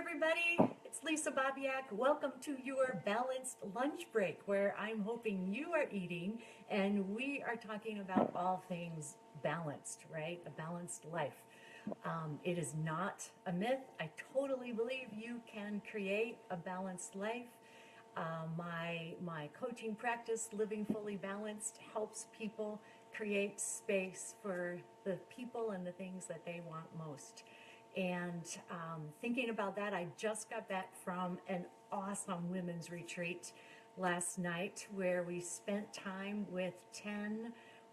everybody. It's Lisa Babiak. Welcome to your balanced lunch break, where I'm hoping you are eating and we are talking about all things balanced, right? A balanced life. It is not a myth. I totally believe you can create a balanced life. My coaching practice, Living Fully Balanced, helps people create space for the people and the things that they want most. And thinking about that, I just got back from an awesome women's retreat last night where we spent time with 10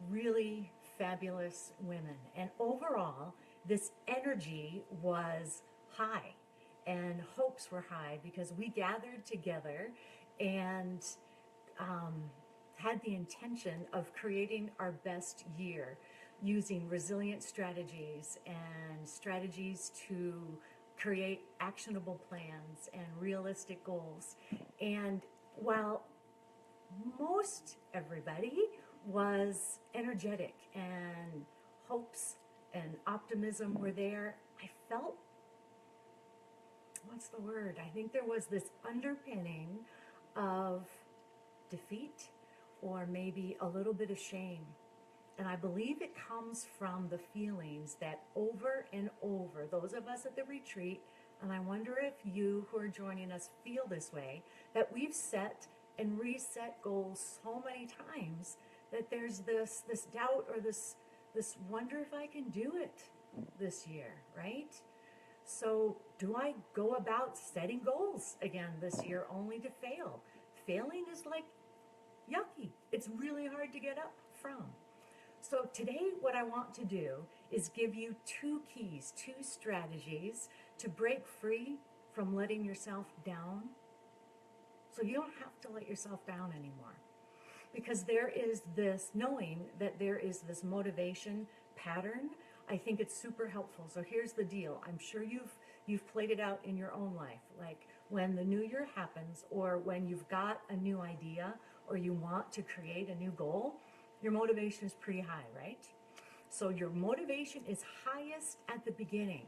really fabulous women. And overall, this energy was high and hopes were high because we gathered together and um, had the intention of creating our best year using resilient strategies and strategies to create actionable plans and realistic goals. And while most everybody was energetic and hopes and optimism were there, I felt, what's the word? I think there was this underpinning of defeat or maybe a little bit of shame. And I believe it comes from the feelings that over and over, those of us at the retreat, and I wonder if you who are joining us feel this way, that we've set and reset goals so many times that there's this doubt or this wonder if I can do it this year, right? So do I go about setting goals again this year only to fail? Failing is like yucky. It's really hard to get up from. So today what I want to do is give you two keys, two strategies to break free from letting yourself down. So you don't have to let yourself down anymore. Because there is this knowing that there is this motivation pattern. I think it's super helpful. So here's the deal. I'm sure you've played it out in your own life. Like when the new year happens or when you've got a new idea or you want to create a new goal, your motivation is pretty high, right? So your motivation is highest at the beginning.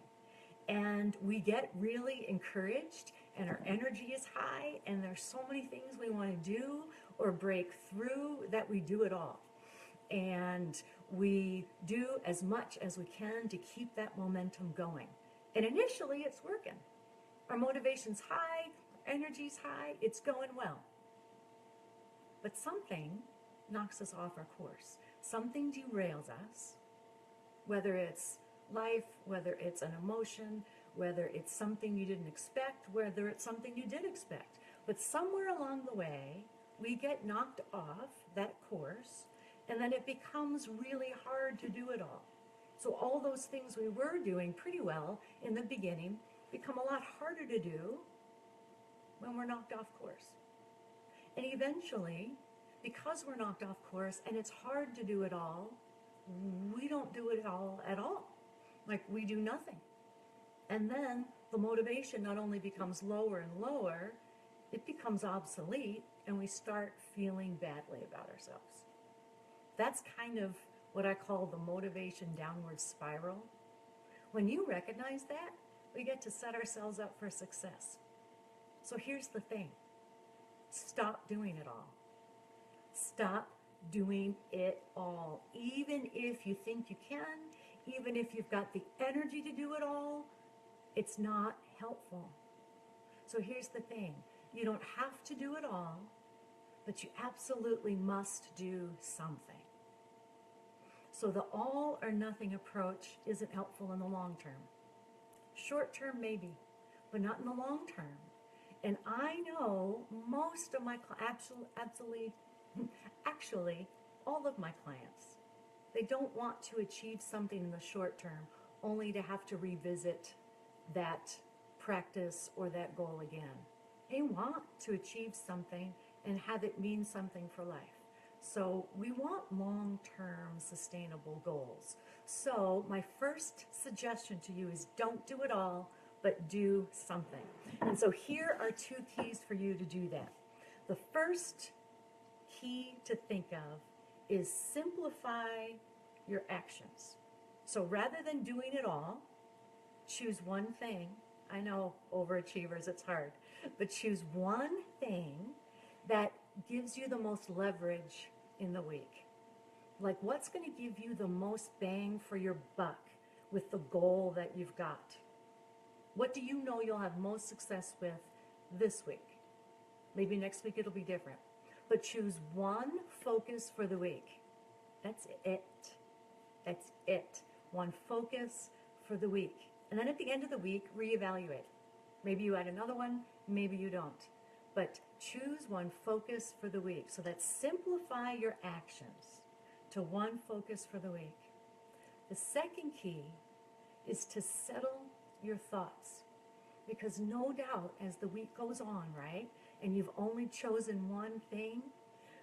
And we get really encouraged and our energy is high and there's so many things we want to do or break through that we do it all. And we do as much as we can to keep that momentum going. And initially it's working. Our motivation's high, our energy's high, it's going well. But something knocks us off our course. Something derails us, whether it's life, whether it's an emotion, whether it's something you didn't expect, whether it's something you did expect. But somewhere along the way, we get knocked off that course, and then it becomes really hard to do it all. So all those things we were doing pretty well in the beginning become a lot harder to do when we're knocked off course. And eventually, because we're knocked off course and it's hard to do it all, we don't do it all at all. Like we do nothing. And then the motivation not only becomes lower and lower, it becomes obsolete and we start feeling badly about ourselves. That's kind of what I call the motivation downward spiral. When you recognize that, we get to set ourselves up for success. So here's the thing. Stop doing it all. Stop doing it all. Even if you think you can, even if you've got the energy to do it all, it's not helpful. So here's the thing. You don't have to do it all, but you absolutely must do something. So the all or nothing approach isn't helpful in the long term. Short term maybe, but not in the long term. And I know most of my actually all of my clients, they don't want to achieve something in the short term only to have to revisit that practice or that goal again. They want to achieve something and have it mean something for life. So we want long-term sustainable goals. So my first suggestion to you is don't do it all, but do something. And so here are two keys for you to do that. The first key to think of is simplify your actions. So rather than doing it all, choose one thing I know, overachievers, it's hard. But choose one thing that gives you the most leverage in the week. Like, what's going to give you the most bang for your buck with the goal that you've got? What do you know you'll have most success with this week? Maybe next week it'll be different. But choose one focus for the week. That's it. That's it. One focus for the week. And then at the end of the week, reevaluate. Maybe you add another one, maybe you don't. But choose one focus for the week. So that simplify your actions to one focus for the week. The second key is to settle your thoughts. Because no doubt as the week goes on, right, and you've only chosen one thing,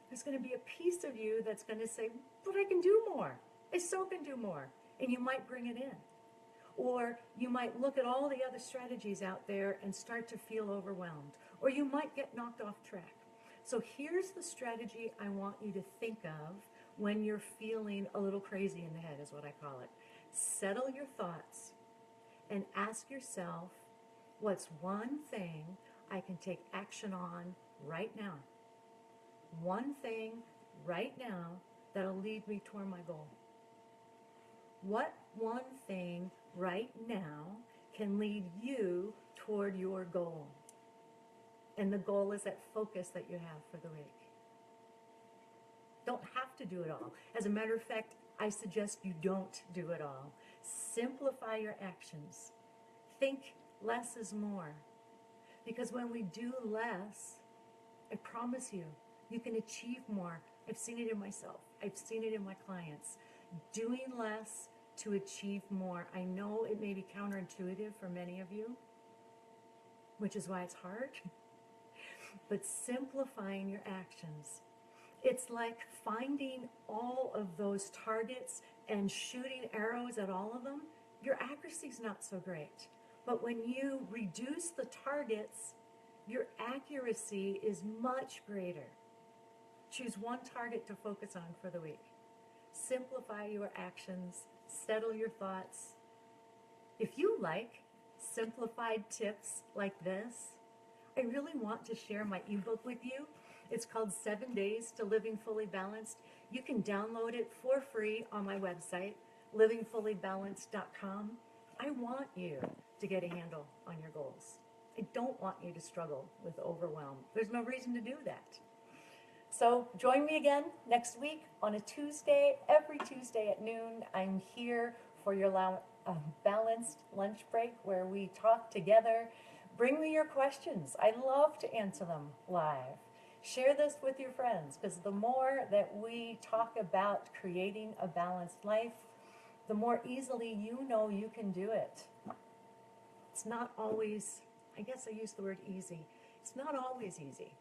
there's going to be a piece of you that's going to say, but I can do more. I so can do more. And you might bring it in. Or you might look at all the other strategies out there and start to feel overwhelmed. Or you might get knocked off track. So here's the strategy I want you to think of when you're feeling a little crazy in the head, is what I call it. Settle your thoughts and ask yourself, what's one thing I can take action on right now? One thing right now that'll lead me toward my goal. What one thing right now can lead you toward your goal? And the goal is that focus that you have for the week. Don't have to do it all. As a matter of fact, I suggest you don't do it all. Simplify your actions. Think less is more. Because when we do less, I promise you, you can achieve more. I've seen it in myself. I've seen it in my clients. Doing less to achieve more. I know it may be counterintuitive for many of you, which is why it's hard. But simplifying your actions. It's like finding all of those targets and shooting arrows at all of them. Your accuracy is not so great. But when you reduce the targets, your accuracy is much greater. Choose one target to focus on for the week. Simplify your actions. Settle your thoughts. If you like simplified tips like this, I really want to share my ebook with you. It's called 7 Days to Living Fully Balanced. You can download it for free on my website, livingfullybalanced.com. I want you to get a handle on your goals. I don't want you to struggle with overwhelm. There's no reason to do that. So join me again next week on a Tuesday. Every Tuesday at noon, I'm here for your balanced lunch break where we talk together. Bring me your questions. I love to answer them live. Share this with your friends, because the more that we talk about creating a balanced life, the more easily you know you can do it. It's not always, I guess I use the word easy. It's not always easy,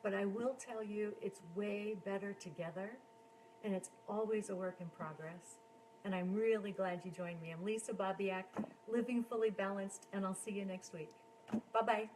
but I will tell you it's way better together, and it's always a work in progress. And I'm really glad you joined me. I'm Lisa Babiak, Living Fully Balanced, and I'll see you next week. Bye-bye.